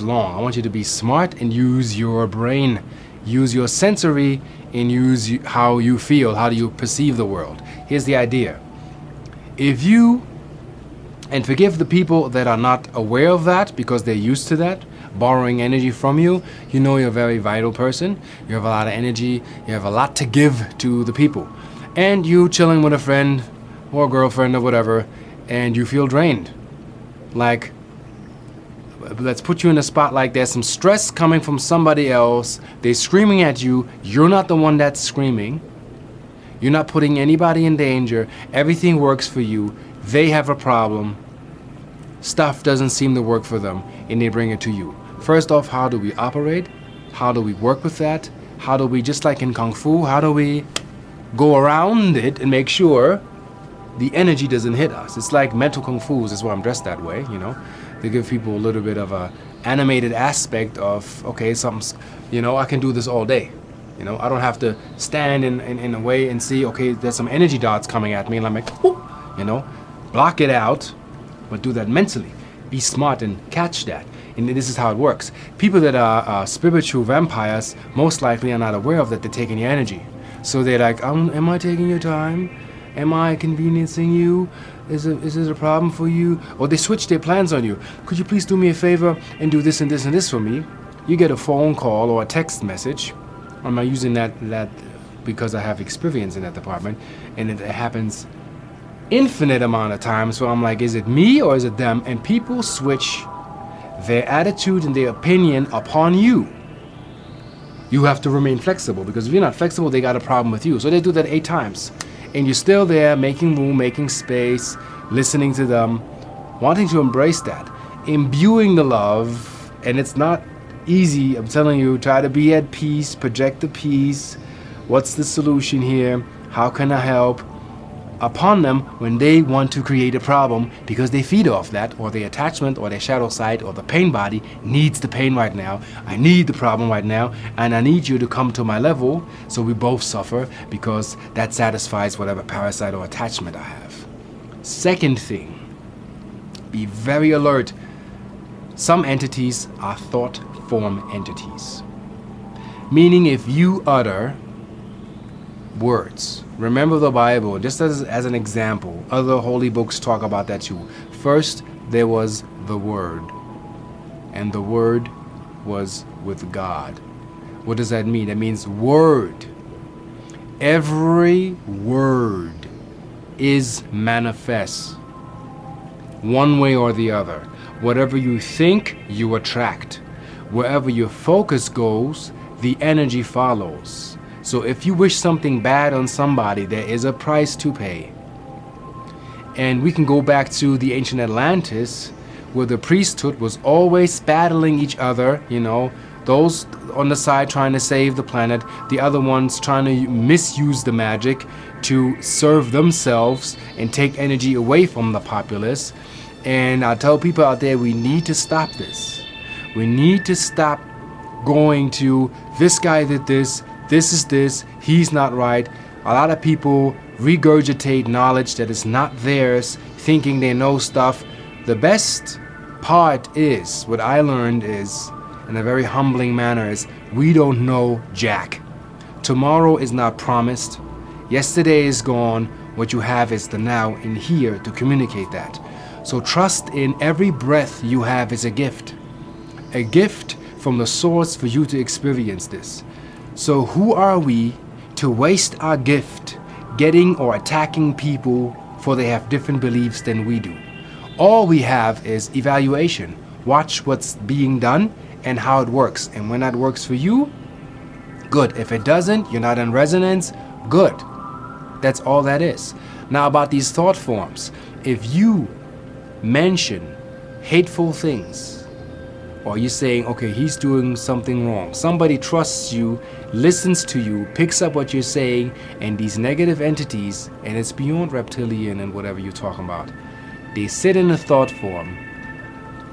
long. I want you to be smart and use your brain, use your sensory, and use how you feel, how do you perceive the world. Here's the idea. If you, and forgive the people that are not aware of that because they're used to that, borrowing energy from you, you know you're a very vital person, you have a lot of energy, you have a lot to give to the people. And you chilling with a friend or a girlfriend or whatever, and you feel drained. Like, let's put you in a spot like there's some stress coming from somebody else, they're screaming at you, you're not the one that's screaming, you're not putting anybody in danger, everything works for you, they have a problem, stuff doesn't seem to work for them, and they bring it to you. First off, how do we operate? How do we work with that? How do we, just like in Kung Fu, how do we go around it and make sure the energy doesn't hit us? It's like mental Kung Fu, is why I'm dressed that way, you know? To give people a little bit of a animated aspect of, okay, something's, you know, I can do this all day. You know, I don't have to stand in a way and see, okay, there's some energy dots coming at me, and I'm like, whoop, you know, block it out, but do that mentally. Be smart and catch that. And this is how it works. People that are spiritual vampires most likely are not aware of that they're taking your energy. So they're like, am I taking your time? Am I inconveniencing you? Is it a problem for you? Or they switch their plans on you. Could you please do me a favor and do this and this and this for me? You get a phone call or a text message. I'm not using that because I have experience in that department, and it happens infinite amount of times where I'm like, is it me or is it them? And people switch their attitude and their opinion upon you. You have to remain flexible, because if you're not flexible, they got a problem with you. So they do that 8 times. And you're still there, making room, making space, listening to them, wanting to embrace that, imbuing the love. And it's not easy, I'm telling you. Try to be at peace, project the peace. What's the solution here? How can I help? Upon them when they want to create a problem, because they feed off that, or their attachment or their shadow side or the pain body needs the pain right now. I need the problem right now, and I need you to come to my level so we both suffer, because that satisfies whatever parasite or attachment I have. Second thing, be very alert. Some entities are thought form entities, meaning if you utter words. Remember the Bible, just as an example. Other holy books talk about that too. First, there was the Word, and the Word was with God. What does that mean? That means word. Every word is manifest, one way or the other. Whatever you think, you attract. Wherever your focus goes, the energy follows. So if you wish something bad on somebody, there is a price to pay. And we can go back to the ancient Atlantis, where the priesthood was always battling each other, you know, those on the side trying to save the planet, the other ones trying to misuse the magic to serve themselves and take energy away from the populace. And I tell people out there, we need to stop this. We need to stop going to, this guy did this, this is this, he's not right. A lot of people regurgitate knowledge that is not theirs, thinking they know stuff. The best part is, what I learned is, in a very humbling manner, is we don't know jack. Tomorrow is not promised. Yesterday is gone. What you have is the now in here to communicate that. So trust in every breath you have is a gift. A gift from the source for you to experience this. So who are we to waste our gift getting or attacking people for they have different beliefs than we do? All we have is evaluation. Watch what's being done and how it works. And when that works for you, good. If it doesn't, you're not in resonance, good. That's all that is. Now about these thought forms. If you mention hateful things, or you're saying, okay, he's doing something wrong. Somebody trusts you, listens to you, picks up what you're saying, and these negative entities, and it's beyond reptilian and whatever you're talking about, they sit in a thought form,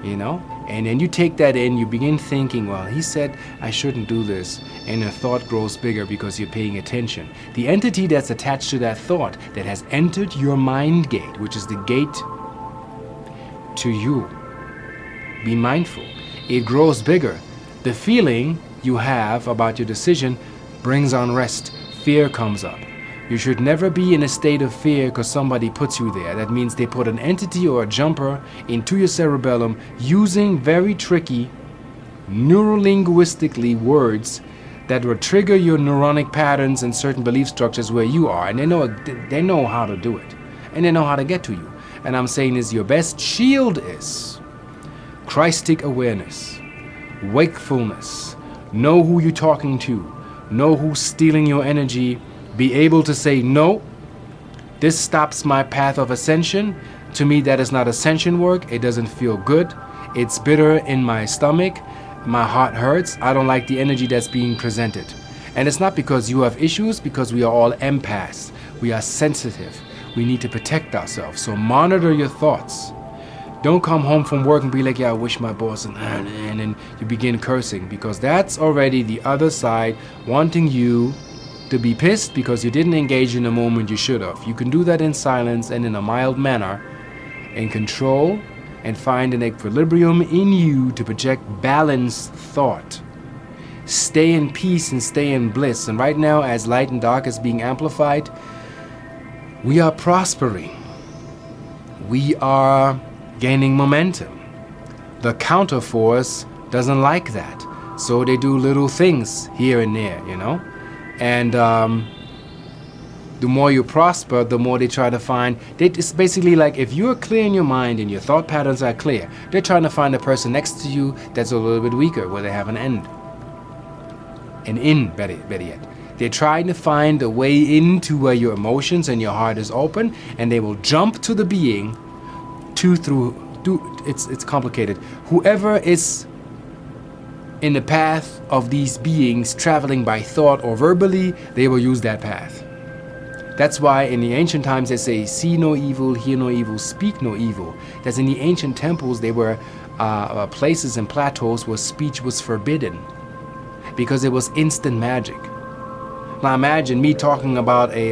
you know? And then you take that in, you begin thinking, well, he said I shouldn't do this, and the thought grows bigger because you're paying attention. The entity that's attached to that thought, that has entered your mind gate, which is the gate to you, be mindful. it grows bigger. The feeling you have about your decision brings unrest. Fear comes up. You should never be in a state of fear because somebody puts you there. That means they put an entity or a jumper into your cerebellum using very tricky, neurolinguistically words that will trigger your neuronic patterns and certain belief structures where you are. And they know how to do it. And they know how to get to you. And I'm saying is your best shield is Christic awareness, wakefulness, know who you're talking to, know who's stealing your energy, be able to say, no, this stops my path of ascension. To me, that is not ascension work. It doesn't feel good. It's bitter in my stomach. My heart hurts. I don't like the energy that's being presented. And it's not because you have issues, because we are all empaths. We are sensitive. We need to protect ourselves. So monitor your thoughts. Don't come home from work and be like, yeah, I wish my boss, and then you begin cursing, because that's already the other side wanting you to be pissed because you didn't engage in the moment you should have. You can do that in silence and in a mild manner, and control and find an equilibrium in you to project balanced thought. Stay in peace and stay in bliss. And right now, as light and dark is being amplified, we are prospering. We are gaining momentum. The counterforce doesn't like that. So they do little things here and there, you know? And the more you prosper, the more they try to find. It's basically like if you're clear in your mind and your thought patterns are clear, they're trying to find a person next to you that's a little bit weaker, where they have an end. An in, better yet. They're trying to find a way into where your emotions and your heart is open, and they will jump to the being it's complicated. Whoever is in the path of these beings traveling by thought or verbally, they will use that path. That's why in the ancient times they say, see no evil, hear no evil, speak no evil. That's in the ancient temples, they were places and plateaus where speech was forbidden, because it was instant magic. Now imagine me talking about a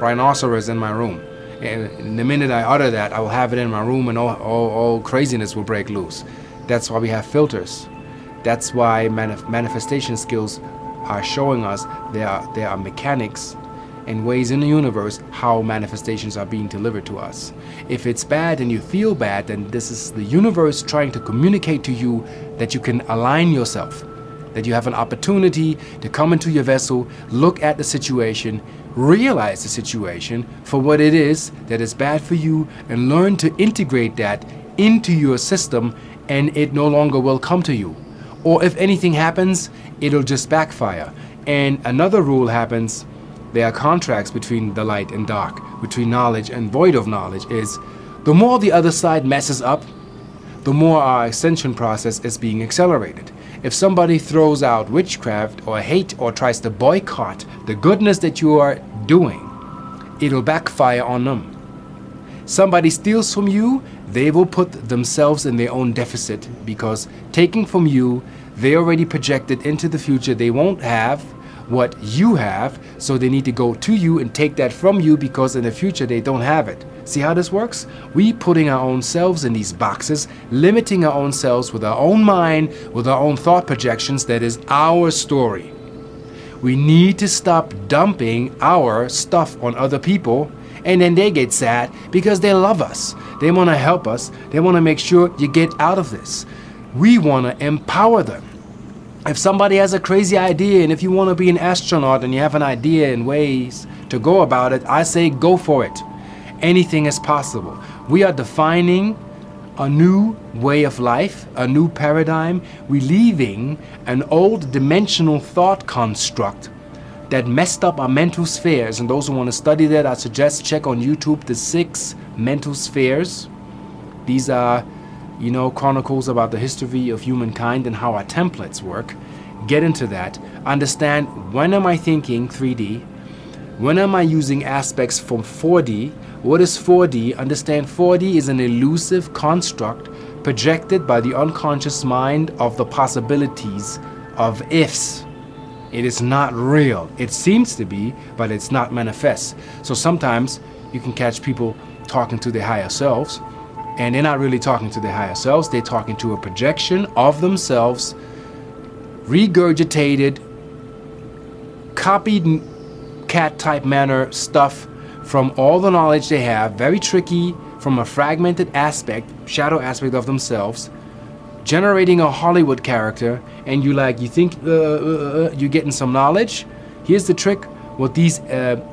rhinoceros in my room. And the minute I utter that, I will have it in my room, and all craziness will break loose. That's why we have filters. That's why manifestation skills are showing us there are mechanics and ways in the universe how manifestations are being delivered to us. If it's bad and you feel bad, then this is the universe trying to communicate to you that you can align yourself, that you have an opportunity to come into your vessel, look at the situation, realize the situation for what it is that is bad for you, and learn to integrate that into your system, and it no longer will come to you. Or if anything happens, it'll just backfire. And another rule happens. There are contracts between the light and dark, between knowledge and void of knowledge, is the more the other side messes up, the more our ascension process is being accelerated. If somebody throws out witchcraft or hate or tries to boycott the goodness that you are doing, it'll backfire on them. Somebody steals from you, they will put themselves in their own deficit, because taking from you, they already projected into the future they won't have what you have, so they need to go to you and take that from you, because in the future they don't have it. See how this works? We putting our own selves in these boxes, limiting our own selves with our own mind, with our own thought projections. That is our story. We need to stop dumping our stuff on other people, and then they get sad because they love us. They want to help us. They want to make sure you get out of this. We want to empower them. If somebody has a crazy idea, and if you want to be an astronaut and you have an idea and ways to go about it, I say go for it. Anything is possible. We are defining a new way of life, a new paradigm. We're leaving an old dimensional thought construct that messed up our mental spheres. And those who want to study that, I suggest check on YouTube the 6 mental spheres. These are, chronicles about the history of humankind and how our templates work. Get into that. Understand, when am I thinking 3D? When am I using aspects from 4D? What is 4D? Understand 4D is an elusive construct projected by the unconscious mind of the possibilities of ifs. It is not real. It seems to be, but it's not manifest. So sometimes you can catch people talking to their higher selves, And they're not really talking to their higher selves. They're talking to a projection of themselves, regurgitated, copied cat type manner stuff from all the knowledge they have, very tricky, from a fragmented aspect, shadow aspect of themselves, generating a Hollywood character. And you think you're getting some knowledge. Here's the trick: what these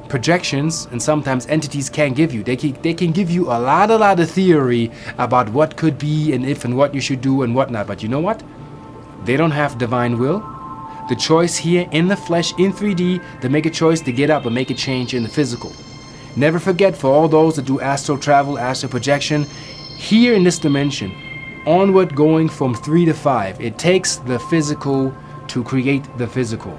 projections and sometimes entities can give you. They can give you a lot of theory about what could be and if and what you should do and whatnot. But you know what? They don't have divine will. The choice here in the flesh, in 3D, to make a choice to get up and make a change in the physical. Never forget, for all those that do astral travel, astral projection, here in this dimension, onward going from 3 to 5, it takes the physical to create the physical.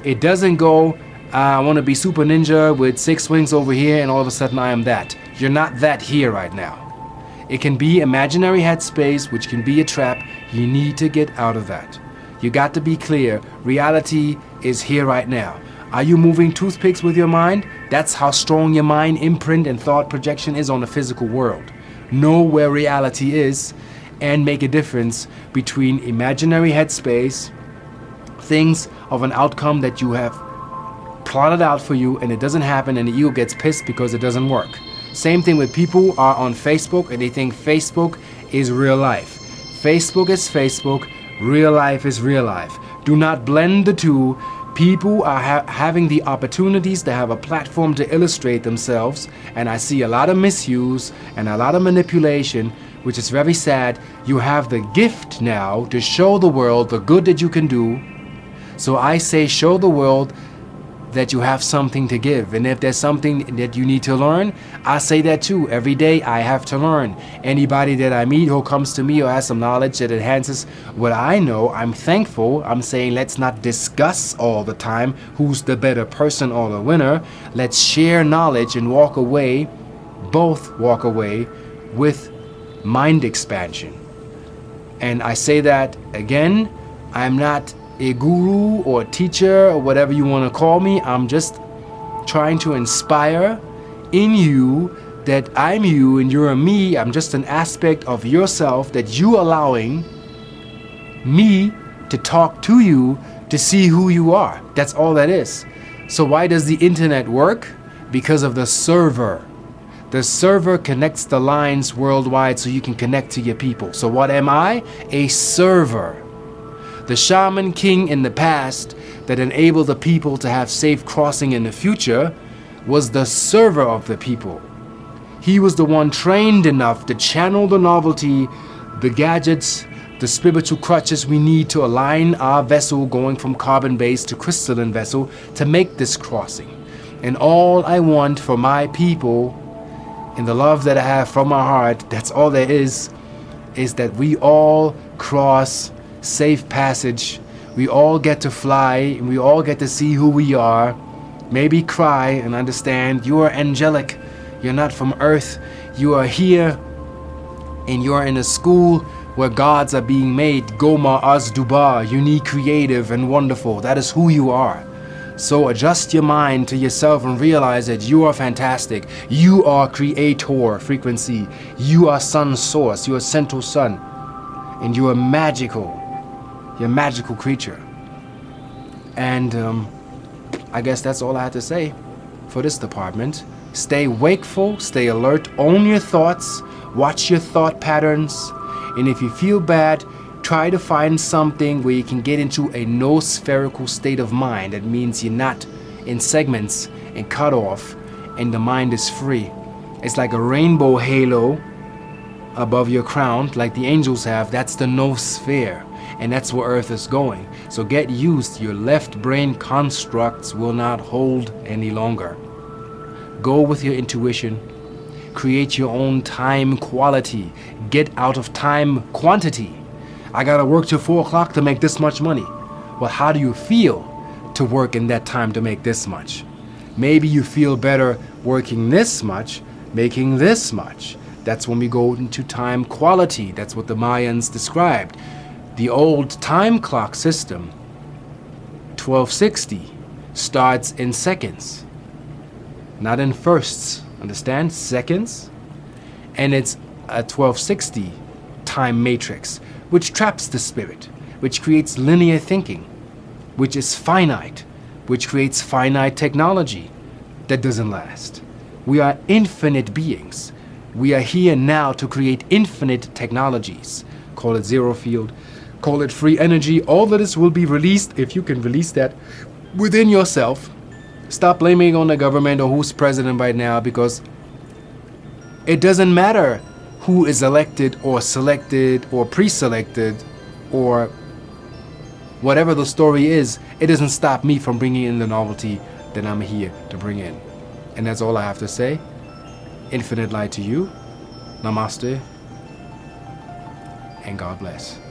It doesn't go, I want to be super ninja with 6 wings over here and all of a sudden I am that. You're not that here right now. It can be imaginary headspace, which can be a trap. You need to get out of that. You got to be clear. Reality is here right now. Are you moving toothpicks with your mind? That's how strong your mind imprint and thought projection is on the physical world. Know where reality is and make a difference between imaginary headspace, things of an outcome that you have plotted out for you and it doesn't happen, and the ego gets pissed because it doesn't work. Same thing with people who are on Facebook and they think Facebook is real life. Facebook is Facebook, real life is real life. Do not blend the two. People are having the opportunities to have a platform to illustrate themselves, and I see a lot of misuse and a lot of manipulation, which is very sad. You have the gift now to show the world the good that you can do. So I say show the world that you have something to give. And if there's something that you need to learn, I say that too. Every day I have to learn. Anybody that I meet who comes to me or has some knowledge that enhances what I know, I'm thankful. I'm saying let's not discuss all the time who's the better person or the winner. Let's share knowledge and walk away, both walk away with mind expansion. And I say that again, I'm not a guru or a teacher or whatever you want to call me. I'm just trying to inspire in you that I'm you and you're a me. I'm just an aspect of yourself that you allowing me to talk to you to see who you are. That's all that is. So why does the internet work? Because of the server. The server connects the lines worldwide so you can connect to your people. So what am I? A server. The shaman king in the past that enabled the people to have safe crossing in the future was the server of the people. He was the one trained enough to channel the novelty, the gadgets, the spiritual crutches we need to align our vessel going from carbon-based to crystalline vessel to make this crossing. And all I want for my people, in the love that I have from my heart, that's all there is that we all cross safe passage. We all get to fly and we all get to see who we are. Maybe cry and understand you are angelic. You're not from earth. You are here and you are in a school where gods are being made. Goma Azdubar, unique, creative and wonderful. That is who you are. So adjust your mind to yourself and realize that you are fantastic. You are creator frequency. You are sun source. You are central sun. And you are magical. You're a magical creature. And I guess that's all I had to say for this department. Stay wakeful, stay alert, own your thoughts, watch your thought patterns, and if you feel bad, try to find something where you can get into a no-spherical state of mind. That means you're not in segments and cut off, and the mind is free. It's like a rainbow halo above your crown, like the angels have. That's the no-sphere. And that's where Earth is going. So get used. Your left brain constructs will not hold any longer. Go with your intuition. Create your own time quality. Get out of time quantity. I gotta work till 4 o'clock to make this much money. Well, how do you feel to work in that time to make this much? Maybe you feel better working this much, making this much. That's when we go into time quality. That's what the Mayans described. The old time clock system, 1260, starts in seconds, not in firsts, understand? Seconds. And it's a 1260 time matrix, which traps the spirit, which creates linear thinking, which is finite, which creates finite technology that doesn't last. We are infinite beings. We are here now to create infinite technologies. Call it zero field, call it free energy. All of this will be released if you can release that within yourself. Stop blaming on the government or who's president right now, because it doesn't matter who is elected or selected or pre-selected or whatever the story is. It doesn't stop me from bringing in the novelty that I'm here to bring in. And that's all I have to say. Infinite light to you. Namaste. And God bless.